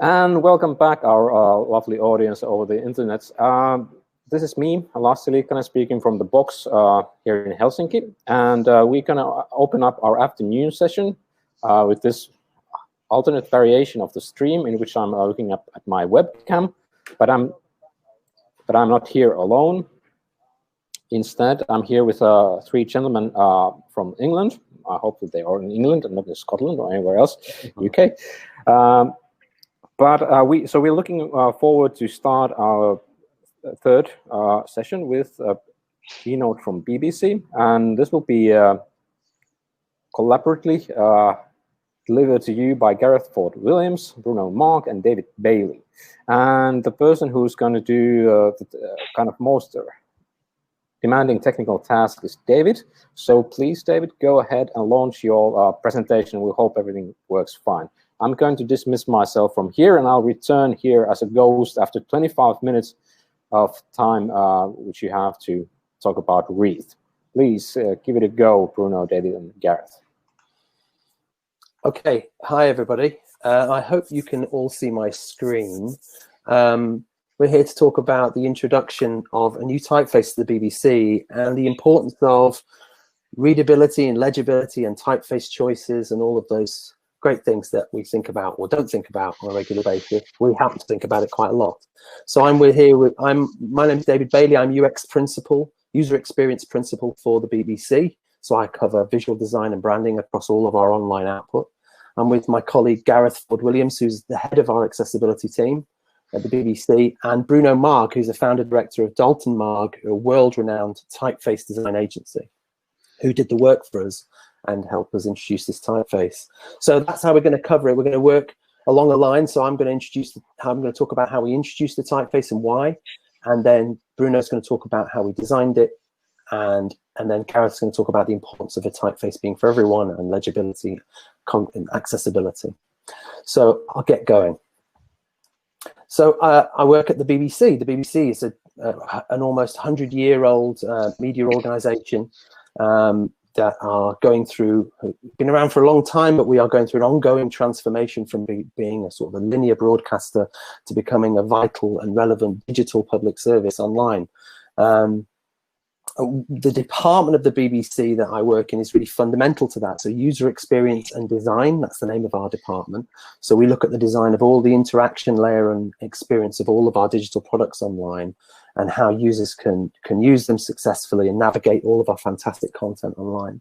And welcome back, our lovely audience over the internet. This is me, Lasse Liikkanen, speaking from the box here in Helsinki. And we're going to open up our afternoon session with this alternate variation of the stream in which I'm looking up at my webcam. But I'm not here alone. Instead, I'm here with three gentlemen from England. I hope that they are in England and not in Scotland or anywhere else, UK. So we're looking forward to start our third session with a keynote from BBC, and this will be collaboratively delivered to you by Gareth Williams, Bruno Maag, and David Bailey. And the person who's going to do the kind of most demanding technical task is David. So please, David, go ahead and launch your presentation. We hope everything works fine. I'm going to dismiss myself from here, and I'll return here as a ghost after 25 minutes of time, which you have to talk about Reith. Please give it a go, Bruno, David, and Gareth. Okay, hi everybody. I hope you can all see my screen. We're here to talk about the introduction of a new typeface to the BBC and the importance of readability and legibility and typeface choices and all of those great things that we think about or don't think about on a regular basis. We happen to think about it quite a lot. So my name is David Bailey. I'm UX principal, user experience principal for the BBC. So I cover visual design and branding across all of our online output. I'm with my colleague Gareth Williams, who's the head of our accessibility team at the BBC, and Bruno Maag, who's the founder director of Dalton Maag, a world-renowned typeface design agency, who did the work for us and help us introduce this typeface. So that's how we're going to cover it. We're going to work along a line. So I'm going to talk about how we introduced the typeface and why, and then Bruno's going to talk about how we designed it, and then Gareth's going to talk about the importance of a typeface being for everyone and legibility and accessibility. So I'll get going. So I work at the BBC. The BBC is an almost 100-year-old media organisation that are been around for a long time, but we are going through an ongoing transformation from being a sort of a linear broadcaster to becoming a vital and relevant digital public service online. The department of the BBC that I work in is really fundamental to that. So user experience and design, that's the name of our department. So we look at the design of all the interaction layer and experience of all of our digital products online and how users can use them successfully and navigate all of our fantastic content online.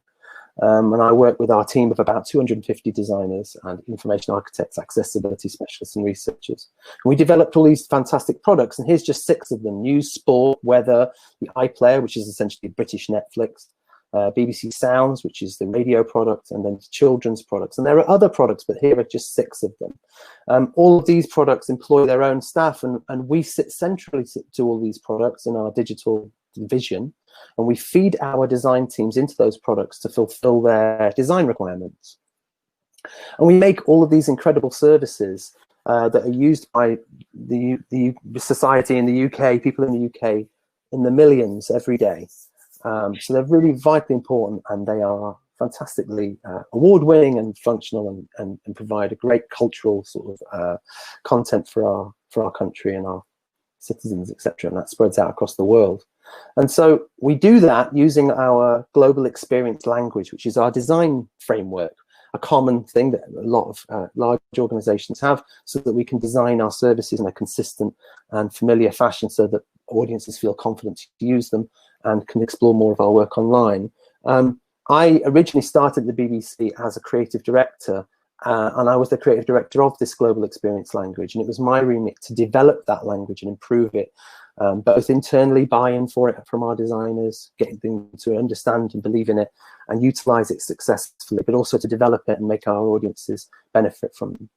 And I work with our team of about 250 designers and information architects, accessibility specialists and researchers. And we developed all these fantastic products, and here's just 6 of them: news, sport, weather, the iPlayer, which is essentially British Netflix, BBC Sounds, which is the radio product, and then children's products. And there are other products, but here are just 6 of them. All of these products employ their own staff, and we sit centrally to all these products in our digital division, and we feed our design teams into those products to fulfill their design requirements. And we make all of these incredible services that are used by the society in the UK, people in the UK, in the millions every day. So they're really vitally important, and they are fantastically award-winning and functional and provide a great cultural sort of content for our country and our citizens, etc. And that spreads out across the world. And so we do that using our global experience language, which is our design framework, a common thing that a lot of large organizations have, so that we can design our services in a consistent and familiar fashion so that audiences feel confident to use them and can explore more of our work online. I originally started at the BBC as a creative director, and I was the creative director of this global experience language, and it was my remit to develop that language and improve it, both internally, buy-in for it from our designers, getting them to understand and believe in it and utilize it successfully, but also to develop it and make our audiences benefit from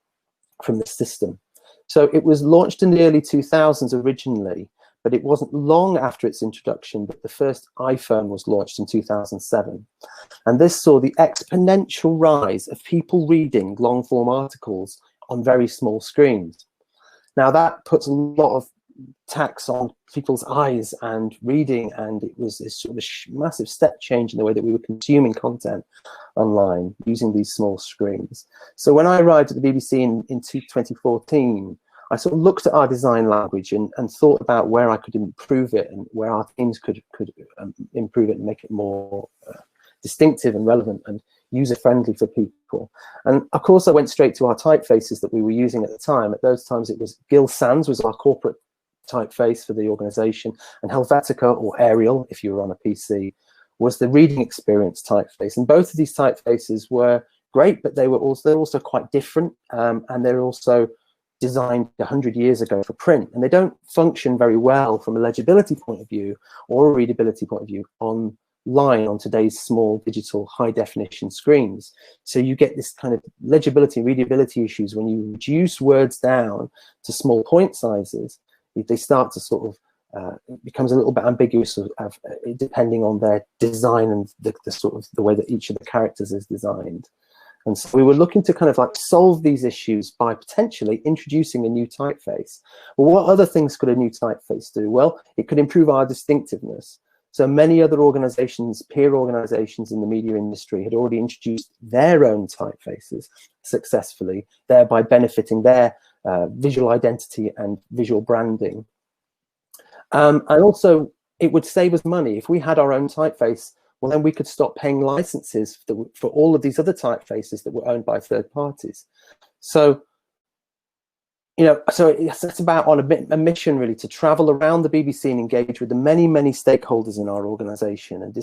the system. So it was launched in the early 2000s originally, but it wasn't long after its introduction that the first iPhone was launched in 2007. And this saw the exponential rise of people reading long-form articles on very small screens. Now that puts a lot of tax on people's eyes and reading, and it was this sort of massive step change in the way that we were consuming content online using these small screens. So when I arrived at the BBC in 2014, I sort of looked at our design language and thought about where I could improve it and where our teams could improve it and make it more distinctive and relevant and user-friendly for people. And of course, I went straight to our typefaces that we were using at the time. At those times, it was Gill Sans was our corporate typeface for the organization, and Helvetica, or Arial, if you were on a PC, was the reading experience typeface. And both of these typefaces were great, but they're also quite different, and they're also designed 100 years ago for print, and they don't function very well from a legibility point of view or a readability point of view online on today's small digital high definition screens. So you get this kind of legibility and readability issues when you reduce words down to small point sizes. They start to sort of it becomes a little bit ambiguous depending on their design and the sort of the way that each of the characters is designed. And so we were looking to kind of like solve these issues by potentially introducing a new typeface. Well, what other things could a new typeface do? Well, it could improve our distinctiveness. So many other organizations, peer organizations in the media industry had already introduced their own typefaces successfully, thereby benefiting their visual identity and visual branding. And also, it would save us money. If we had our own typeface, well, then we could stop paying licenses for all of these other typefaces that were owned by third parties. So, you know, so it's about on a mission really to travel around the BBC and engage with the many, many stakeholders in our organization and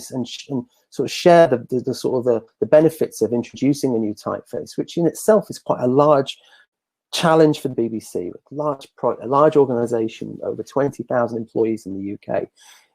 sort of share the benefits of introducing a new typeface, which in itself is quite a large challenge for the BBC, a large organization, over 20,000 employees in the UK.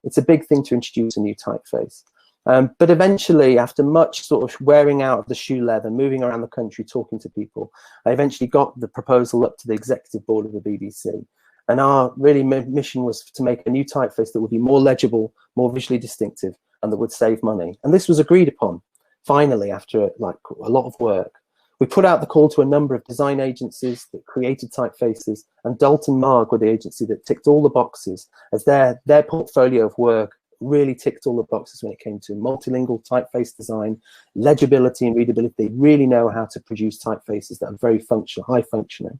It's a big thing to introduce a new typeface. But eventually, after much sort of wearing out of the shoe leather, moving around the country, talking to people, I eventually got the proposal up to the executive board of the BBC. And our really mission was to make a new typeface that would be more legible, more visually distinctive, and that would save money. And this was agreed upon, finally, after like a lot of work. We put out the call to a number of design agencies that created typefaces, and Dalton Maag were the agency that ticked all the boxes, as their portfolio of work really ticked all the boxes when it came to multilingual typeface design, legibility and readability. They really know how to produce typefaces that are very functional, high functioning.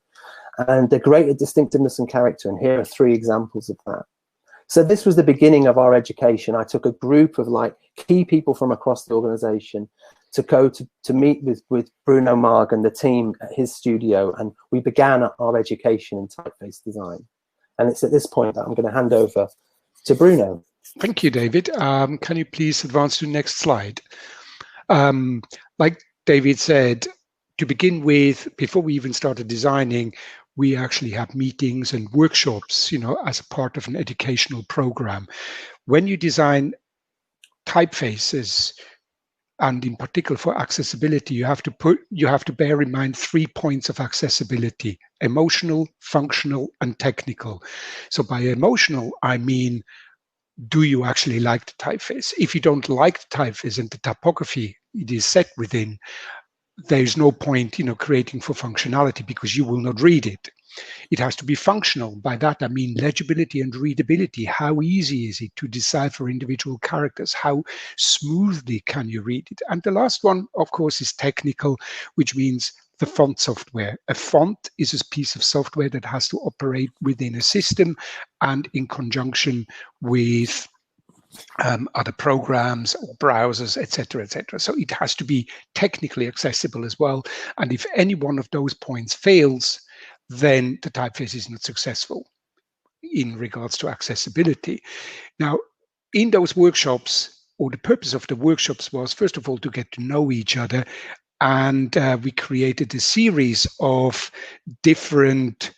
And they're great at distinctiveness and character, and here are 3 examples of that. So this was the beginning of our education. I took a group of like key people from across the organization to go to meet with Bruno Maag and the team at his studio, and we began our education in typeface design. And it's at this point that I'm going to hand over to Bruno. Thank you, David. Can you please advance to the next slide? Like David said, to begin with, before we even started designing, we actually have meetings and workshops, you know, as a part of an educational program. When you design typefaces, and in particular for accessibility, you have to bear in mind 3 points of accessibility: emotional, functional, and technical. So by emotional, I mean, do you actually like the typeface? If you don't like the typeface and the typography it is set within, there's no point, you know, creating for functionality, because you will not read it. It has to be functional. By that I mean legibility and readability. How easy is it to decipher individual characters? How smoothly can you read it? And the last one, of course, is technical, which means the font software. A font is a piece of software that has to operate within a system and in conjunction with other programs or browsers, etc., etc. So it has to be technically accessible as well. And if any one of those points fails, then the typeface is not successful in regards to accessibility. Now, in those workshops, or the purpose of the workshops was, first of all, to get to know each other. And we created a series of different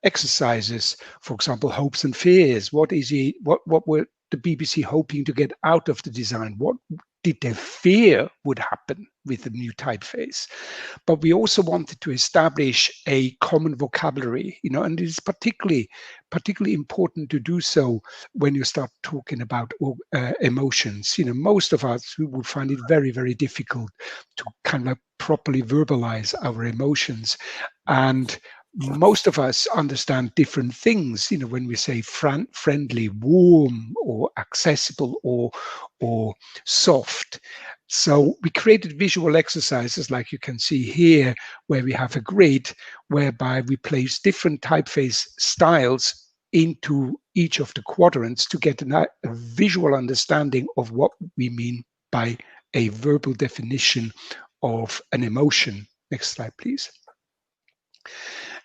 exercises. For example, hopes and fears. What were the BBC hoping to get out of the design? What did they fear would happen with the new typeface? But we also wanted to establish a common vocabulary, you know, and it's particularly important to do so when you start talking about emotions. You know, most of us who would find it very, very difficult to kind of properly verbalize our emotions. And most of us understand different things, when we say friendly, warm, or accessible, or soft. So we created visual exercises like you can see here, where we have a grid whereby we place different typeface styles into each of the quadrants to get a visual understanding of what we mean by a verbal definition of an emotion. Next slide, please.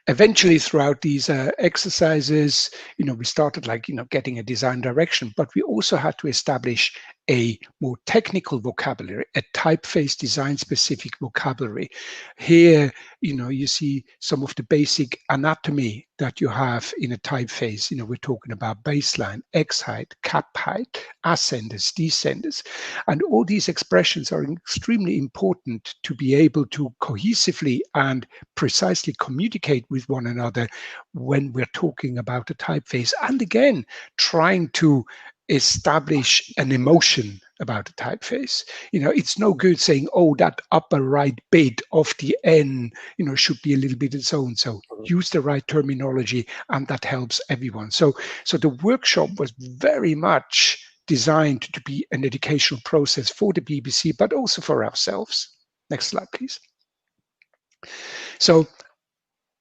Eventually, throughout these exercises, we started getting a design direction, but we also had to establish a more technical vocabulary, a typeface design specific vocabulary. Here, you see some of the basic anatomy that you have in a typeface. We're talking about baseline, X height, cap height, ascenders, descenders, and all these expressions are extremely important to be able to cohesively and precisely communicate with one another when we're talking about a typeface. And again, trying to establish an emotion about a typeface. It's no good saying, oh, that upper right bit of the N, should be a little bit and so and so. Use the right terminology, and that helps everyone. So the workshop was very much designed to be an educational process for the BBC, but also for ourselves. Next slide, please. So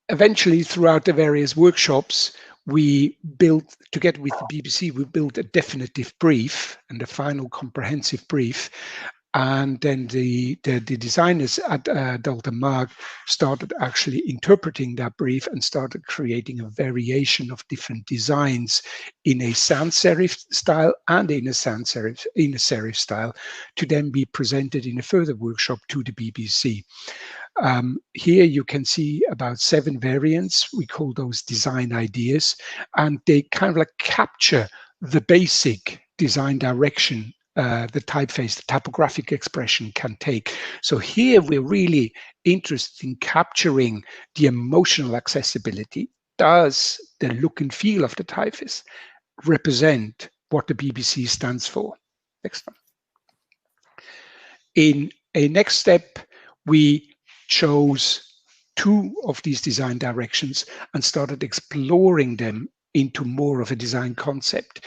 eventually, throughout the various workshops, we built, together with the BBC, we built a definitive brief and a final comprehensive brief. And then the designers at Delta Maag started actually interpreting that brief and started creating a variation of different designs in a sans serif style and in a serif style to then be presented in a further workshop to the BBC. Here you can see about 7 variants. We call those design ideas, and they kind of capture the basic design direction the typeface, the typographic expression can take. So here we're really interested in capturing the emotional accessibility. Does the look and feel of the typeface represent what the BBC stands for? Next one. In a next step, we chose 2 of these design directions and started exploring them into more of a design concept,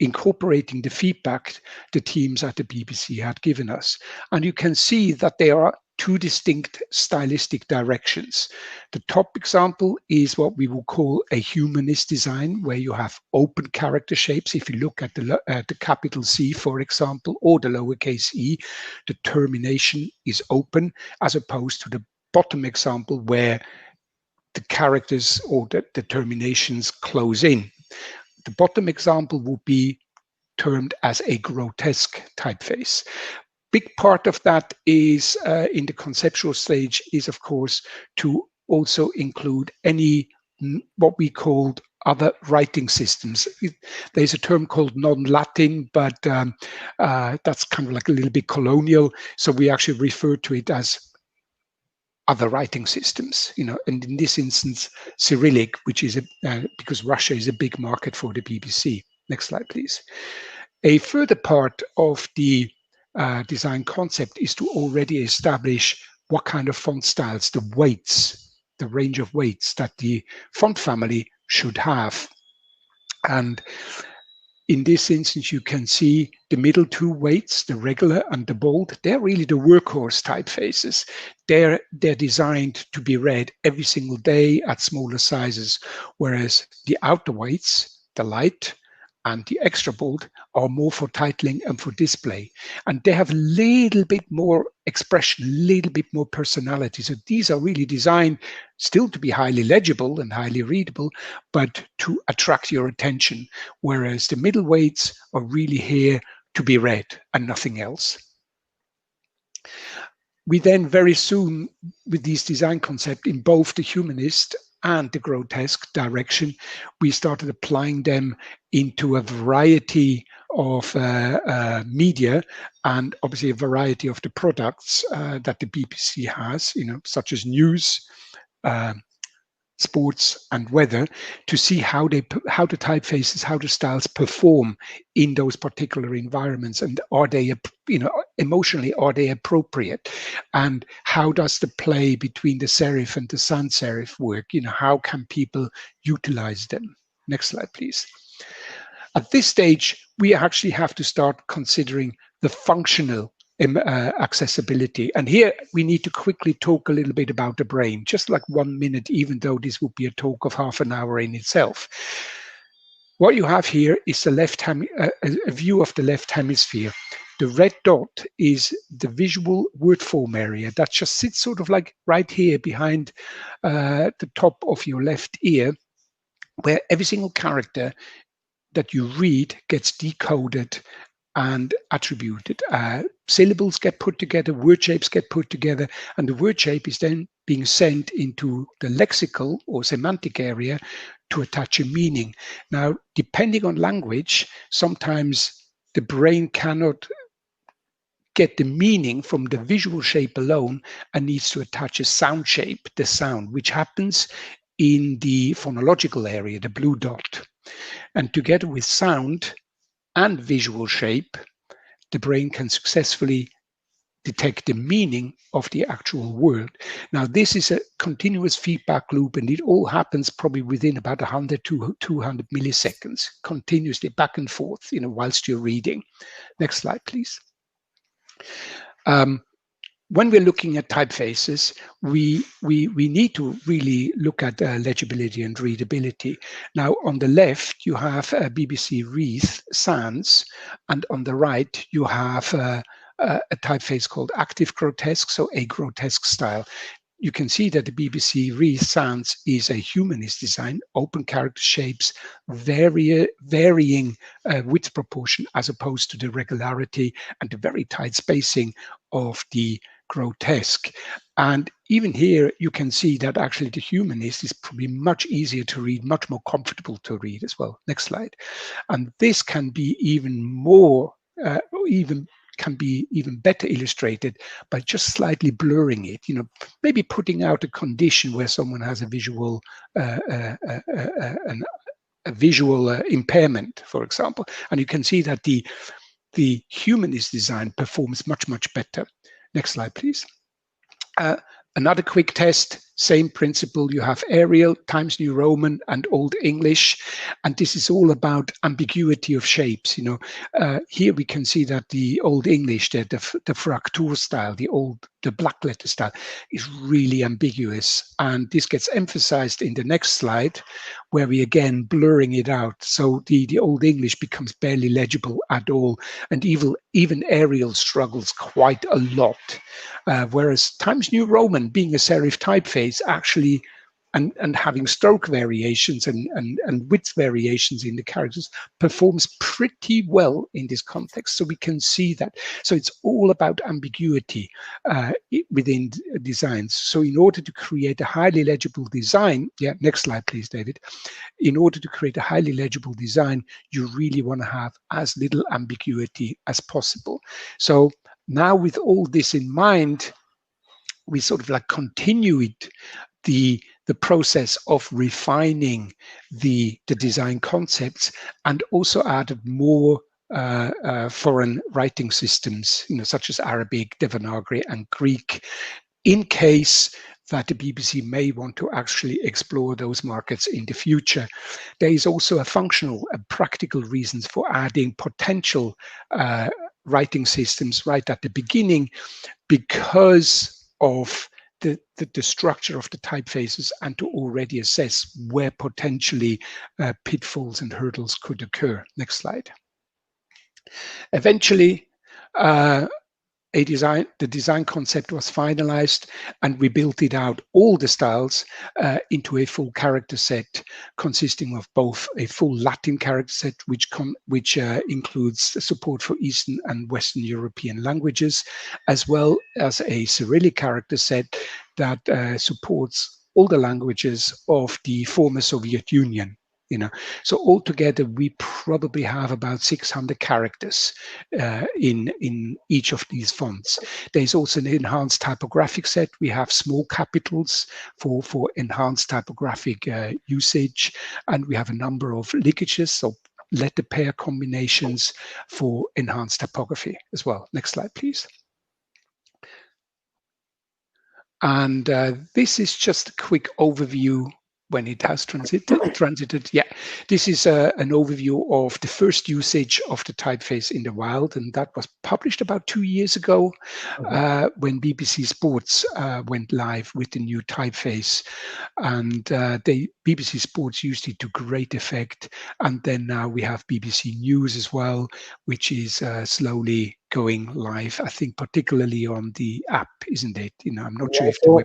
incorporating the feedback the teams at the BBC had given us. And you can see that there are 2 distinct stylistic directions. The top example is what we will call a humanist design, where you have open character shapes. If you look at the capital C, for example, or the lowercase e, the termination is open, as opposed to the bottom example where the characters or the terminations close in. The bottom example will be termed as a grotesque typeface. Big part of that is in the conceptual stage is, of course, to also include any what we called other writing systems. There's a term called non-Latin, but that's kind of like a little bit colonial. So we actually refer to it as other writing systems, and in this instance, Cyrillic, which is because Russia is a big market for the BBC. Next slide, please. A further part of the design concept is to already establish what kind of font styles, the weights, the range of weights that the font family should have. And in this instance, you can see the middle 2 weights, the regular and the bold. They're really the workhorse typefaces. They're designed to be read every single day at smaller sizes, whereas the outer weights, the light and the extra bold, are more for titling and for display. And they have a little bit more expression, a little bit more personality. So these are really designed still to be highly legible and highly readable, but to attract your attention. Whereas the middle weights are really here to be read and nothing else. We then very soon, with these design concepts in both the humanist and the grotesque direction, we started applying them into a variety of media, and obviously a variety of the products that the BBC has, such as news, sports and weather to see how the typefaces, how the styles perform in those particular environments, and are they, you know, emotionally, are they appropriate, and how does the play between the serif and the sans serif work? You know, how can people utilize them? Next slide, please. At this stage, we actually have to start considering the functional accessibility. And here we need to quickly talk a little bit about the brain, just like 1 minute, even though this would be a talk of half an hour in itself. What you have here is a view of the left hemisphere. The red dot is the visual word form area that just sits sort of like right here behind the top of your left ear, where every single character that you read gets decoded and attributed. Syllables get put together, word shapes get put together, and the word shape is then being sent into the lexical or semantic area to attach a meaning. Now, depending on language, sometimes the brain cannot get the meaning from the visual shape alone and needs to attach a sound shape, the sound, which happens in the phonological area, the blue dot. And together with sound and visual shape, the brain can successfully detect the meaning of the actual word. Now, this is a continuous feedback loop, and it all happens probably within about 100 to 200 milliseconds, continuously back and forth, you know, whilst you're reading. Next slide, please. When we're looking at typefaces, we need to really look at legibility and readability. Now, on the left, you have BBC Reith Sans, and on the right, you have a typeface called Active Grotesque, so a grotesque style. You can see that the BBC Reith Sans is a humanist design, open character shapes, varying width proportion, as opposed to the regularity and the very tight spacing of the grotesque. And even here, you can see that actually the humanist is probably much easier to read, much more comfortable to read as well. Next slide. And this can be even more, can be even better illustrated by just slightly blurring it, you know, maybe putting out a condition where someone has a visual impairment, for example, and you can see that the humanist design performs much better. Next slide, please. Another quick test, same principle. You have Arial, Times New Roman, and Old English, and this is all about ambiguity of shapes. You know, here we can see that the Old English, the Fraktur style, the black letter style, is really ambiguous, and this gets emphasized in the next slide, where we again blurring it out. So the Old English becomes barely legible at all, and even Arial struggles quite a lot. Whereas Times New Roman, being a serif typeface, actually, and having stroke variations and width variations in the characters, performs pretty well in this context. So we can see that. So it's all about ambiguity within designs. So in order to create a highly legible design, yeah, next slide, please, David. In order to create a highly legible design, you really want to have as little ambiguity as possible. So now, with all this in mind, we sort of like continued the process of refining the design concepts, and also added more foreign writing systems, you know, such as Arabic, Devanagari, and Greek, in case that the BBC may want to actually explore those markets in the future. There is also a functional and practical reasons for adding potential writing systems right at the beginning, because of the structure of the typefaces, and to already assess where potentially pitfalls and hurdles could occur. Next slide. Eventually, the design concept was finalized, and we built it out, all the styles, into a full character set, consisting of both a full Latin character set, which includes support for Eastern and Western European languages, as well as a Cyrillic character set that supports all the languages of the former Soviet Union. So altogether we probably have about 600 characters in each of these fonts. There's also an enhanced typographic set. We have small capitals for enhanced typographic usage, and we have a number of ligages, so letter pair combinations for enhanced typography as well. Next slide, please. And this is just a quick overview when it has transited. Yeah, this is an overview of the first usage of the typeface in the wild, and that was published about 2 years ago when BBC Sports went live with the new typeface. And BBC Sports used it to great effect. And then now we have BBC News as well, which is slowly going live, I think, particularly on the app, isn't it? I'm not sure if the web...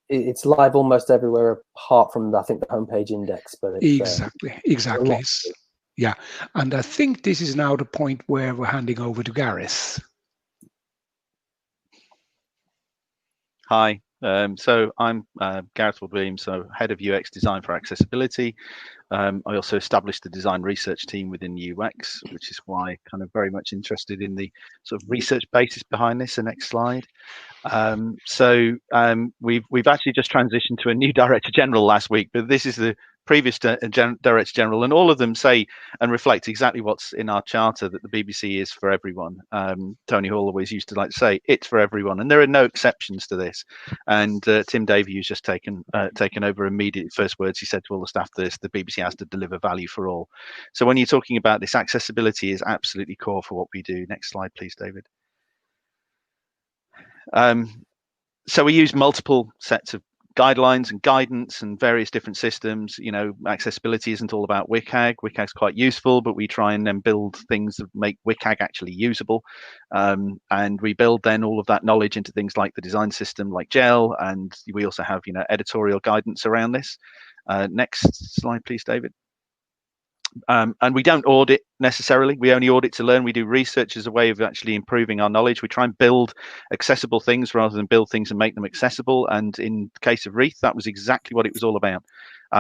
It's live almost everywhere apart from, I think, the homepage index. But it's, exactly. Yeah, and I think this is now the point where we're handing over to Gareth. Hi, so I'm Gareth Williams, so head of UX design for accessibility. I also established the design research team within UX, which is why kind of very much interested in the sort of research basis behind this. The next slide. We've actually just transitioned to a new director general last week, but this is the previous director general, and all of them say and reflect exactly what's in our charter, that the BBC is for everyone. Tony Hall always used to like to say it's for everyone, and there are no exceptions to this. And Tim Davey, who's just taken over, immediate first words he said to all the staff, the BBC has to deliver value for all. So when you're talking about this, accessibility is absolutely core for what we do. Next slide, please, David. So we use multiple sets of guidelines and guidance and various different systems. Accessibility isn't all about WCAG. WCAG's quite useful, but we try and then build things that make WCAG actually usable. And we build then all of that knowledge into things like the design system, like GEL, and we also have, editorial guidance around this. Next slide, please, David. And we don't audit necessarily. We only audit to learn. We do research as a way of actually improving our knowledge. We try and build accessible things rather than build things and make them accessible. And in the case of Reith, that was exactly what it was all about.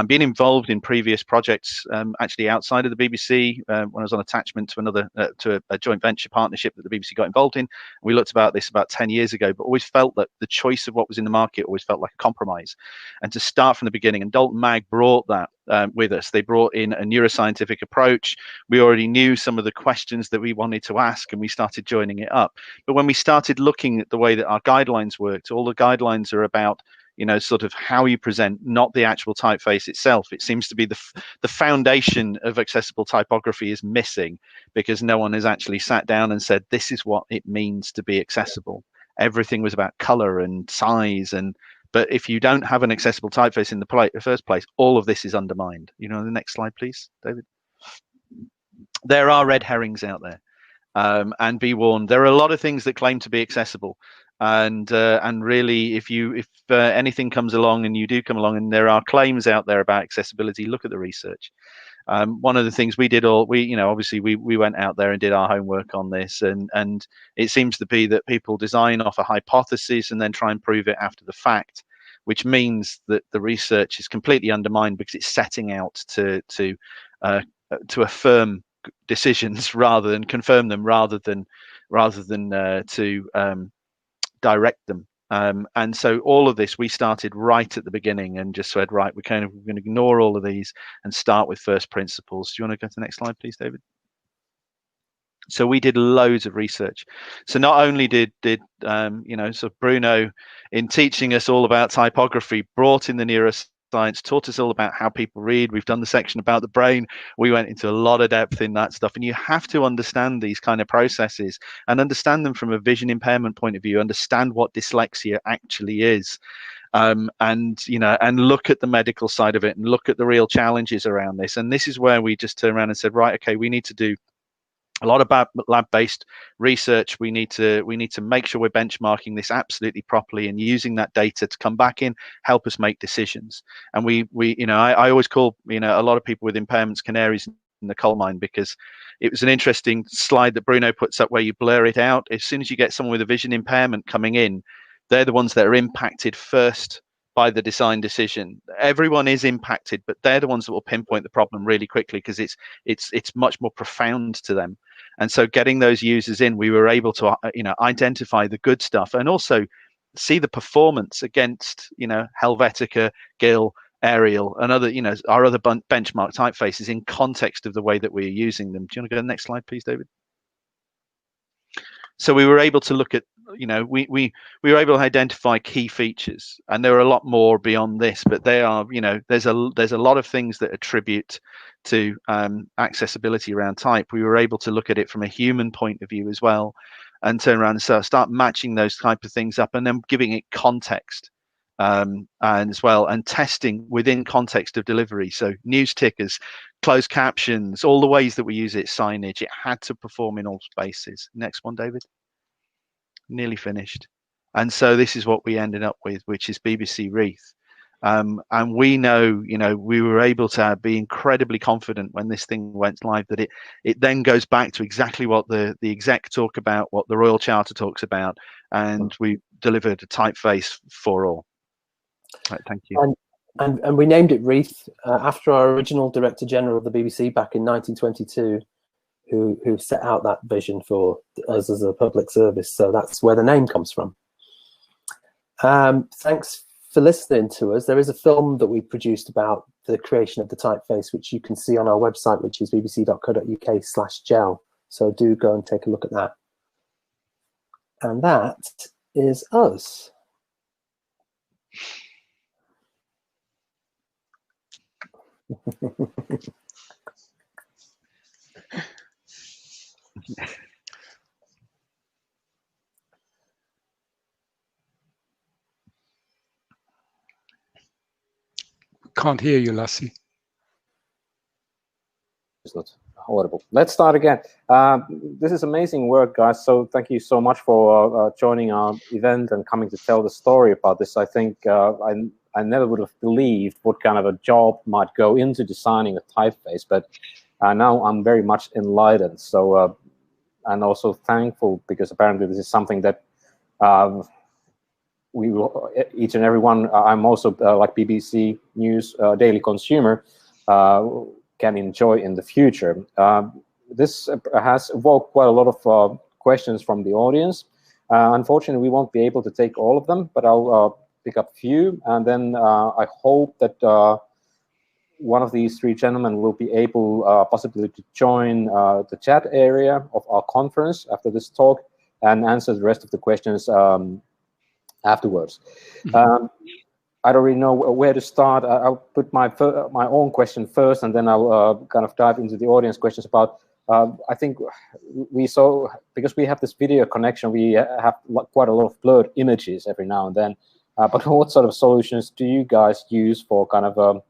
Being involved in previous projects, actually outside of the BBC, when I was on attachment to another to a joint venture partnership that the BBC got involved in. We looked about this about 10 years ago, but always felt that the choice of what was in the market always felt like a compromise. And to start from the beginning, and Dalton Maag brought that with us. They brought in a neuroscientific approach. We already knew some of the questions that we wanted to ask, and we started joining it up. But when we started looking at the way that our guidelines worked, all the guidelines are about sort of how you present, not the actual typeface itself. It seems to be the foundation of accessible typography is missing, because no one has actually sat down and said, this is what it means to be accessible. Everything was about color and size, but if you don't have an accessible typeface in the first place, all of this is undermined. The next slide, please, David. There are red herrings out there, and be warned, there are a lot of things that claim to be accessible. And really, if anything comes along, and you do come along, and there are claims out there about accessibility, look at the research. One of the things we did, obviously we went out there and did our homework on this, and it seems to be that people design off a hypothesis and then try and prove it after the fact, which means that the research is completely undermined because it's setting out to affirm decisions rather than confirm them, rather than to direct them. And so all of this, we started right at the beginning and just said, right, we're going to ignore all of these and start with first principles. Do you want to go to the next slide, please, David? So we did loads of research. So not only did Bruno, in teaching us all about typography, brought in the neuroscience, taught us all about how people read. We've done the section about the brain. We went into a lot of depth in that stuff, and you have to understand these kind of processes and understand them from a vision impairment point of view, understand what dyslexia actually is. And look at the medical side of it and look at the real challenges around this. And this is where we just turned around and said, right, okay, we need to do a lot of lab-based research. We need to make sure we're benchmarking this absolutely properly and using that data to come back in, help us make decisions. And I always call a lot of people with impairments canaries in the coal mine, because it was an interesting slide that Bruno puts up where you blur it out. As soon as you get someone with a vision impairment coming in, they're the ones that are impacted first by the design decision. Everyone is impacted, but they're the ones that will pinpoint the problem really quickly because it's much more profound to them. And so getting those users in, we were able to identify the good stuff and also see the performance against Helvetica, Gill, Arial, and other our other benchmark typefaces in context of the way that we're using them. Do you want to go to the next slide, please, David? So we were able to look at, we were able to identify key features, and there are a lot more beyond this, but they are, there's a lot of things that attribute to accessibility around type. We were able to look at it from a human point of view as well, and turn around and start matching those type of things up, and then giving it context and as well, and testing within context of delivery. So news tickers, closed captions, all the ways that we use it, signage, it had to perform in all spaces. Next one, David. Nearly finished. And so this is what we ended up with, which is BBC Reith. And we know, we were able to be incredibly confident when this thing went live that it then goes back to exactly what the exec talk about, what the Royal Charter talks about, and we delivered a typeface for all. Right, thank you. And we named it Reith after our original Director General of the BBC back in 1922, who set out that vision for us as a public service. So that's where the name comes from. Thanks for listening to us. There is a film that we produced about the creation of the typeface, which you can see on our website, which is bbc.co.uk/gel. So do go and take a look at that. And that is us. Can't hear you, Lassie. It's not audible. Let's start again. This is amazing work, guys. So thank you so much for joining our event and coming to tell the story about this. I think I never would have believed what kind of a job might go into designing a typeface, but now I'm very much enlightened. So and also thankful, because apparently this is something that we will, each and every one, I'm also like BBC News daily consumer, can enjoy in the future. This has evoked quite a lot of questions from the audience. Unfortunately, we won't be able to take all of them, but I'll pick up a few, and then I hope that one of these three gentlemen will be able possibly to join the chat area of our conference after this talk and answer the rest of the questions afterwards. Mm-hmm. I don't really know where to start. I'll put my own question first, and then I'll kind of dive into the audience questions about. I think we saw, because we have this video connection, we have quite a lot of blurred images every now and then. But what sort of solutions do you guys use for kind of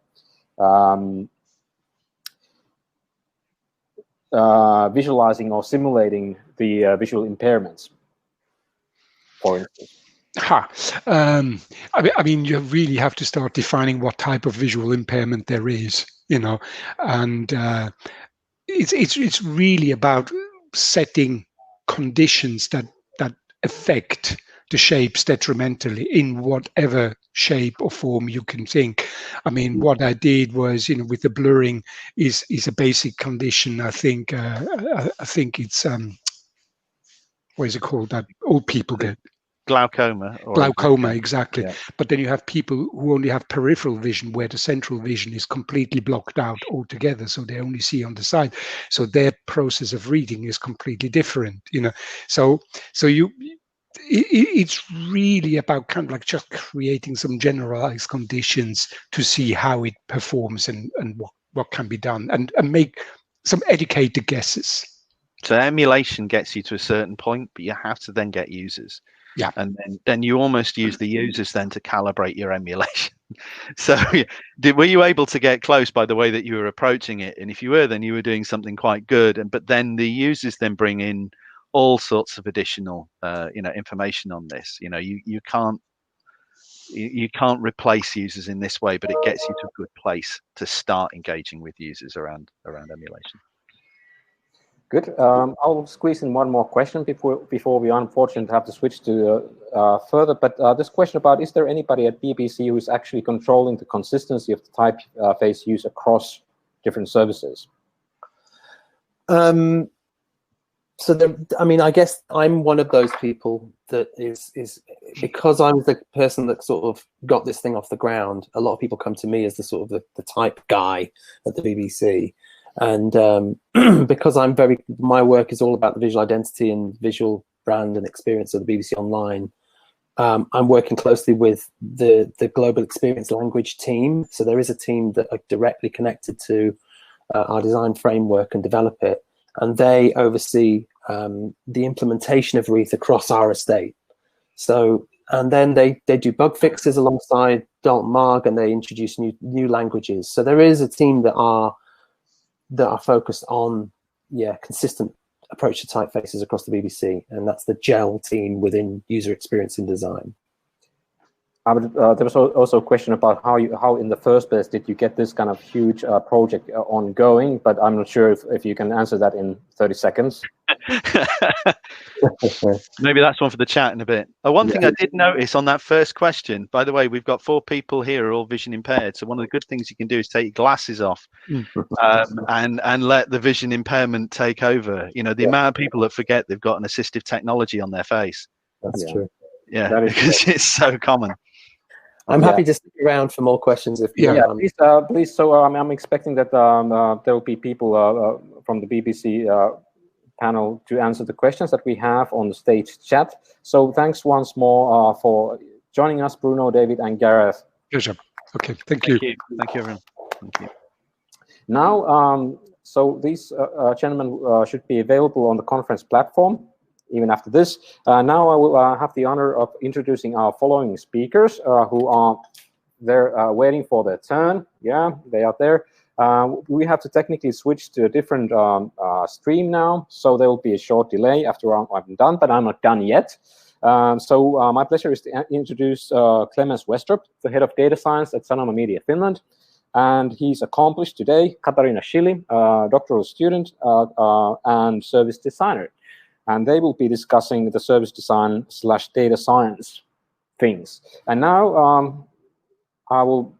visualizing or simulating the visual impairments, for instance? I mean, you really have to start defining what type of visual impairment there is, and it's really about setting conditions that affect the shapes detrimentally in whatever shape or form you can think. I mean, what I did was, with the blurring is a basic condition. I think it's what is it called that old people get? Glaucoma. Glaucoma, exactly. Yeah. But then you have people who only have peripheral vision, where the central vision is completely blocked out altogether, so they only see on the side. So their process of reading is completely different, So it's really about kind of like just creating some generalized conditions to see how it performs and what can be done, and make some educated guesses. So emulation gets you to a certain point, but you have to then get users. Yeah. And then you almost use the users then to calibrate your emulation. So were you able to get close by the way that you were approaching it? And if you were, then you were doing something quite good. But then the users then bring in all sorts of additional information on this. You can't replace users in this way, but it gets you to a good place to start engaging with users around emulation. Good. I'll squeeze in one more question before we unfortunately have to switch to further. But this question about, is there anybody at BBC who is actually controlling the consistency of the typeface use across different services? So I mean, I guess I'm one of those people that is because I'm the person that sort of got this thing off the ground. A lot of people come to me as the sort of the type guy at the BBC, and because my work is all about the visual identity and visual brand and experience of the BBC Online. I'm working closely with the global experience language team. So there is a team that are directly connected to our design framework and develop it. And they oversee the implementation of Reith across our estate. So, and then they do bug fixes alongside Maag, and they introduce new languages. So there is a team that are focused on consistent approach to typefaces across the BBC, and that's the GEL team within user experience and design. There was also a question about how in the first place did you get this kind of huge project ongoing, but I'm not sure if you can answer that in 30 seconds. Maybe that's one for the chat in a bit. One thing I did notice on that first question, by the way, we've got 4 people here who are all vision impaired. So one of the good things you can do is take your glasses off and let the vision impairment take over. You know, the amount of people that forget they've got an assistive technology on their face. That's true. Yeah, because it's so common. I'm happy to stick around for more questions. Please. So I'm expecting that there will be people from the BBC panel to answer the questions that we have on the stage chat. So thanks once more for joining us, Bruno, David, and Gareth. Pleasure. Okay, thank you. Thank you, everyone. Thank you. Now, so these gentlemen should be available on the conference platform even after this. Now I will have the honor of introducing our following speakers who are there waiting for their turn. Yeah, they are there. We have to technically switch to a different stream now, so there will be a short delay after I'm done, but I'm not done yet. So my pleasure is to introduce Clemens Westrup, the head of data science at Sanoma Media Finland. And he's accomplished today, Katarina Schilly, doctoral student and service designer. And they will be discussing the service design / data science things. And now I will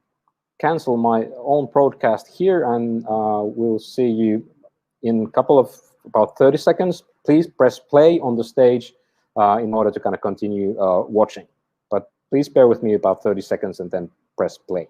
cancel my own broadcast here, and we'll see you in a couple of about 30 seconds. Please press play on the stage in order to kind of continue watching. But please bear with me about 30 seconds and then press play.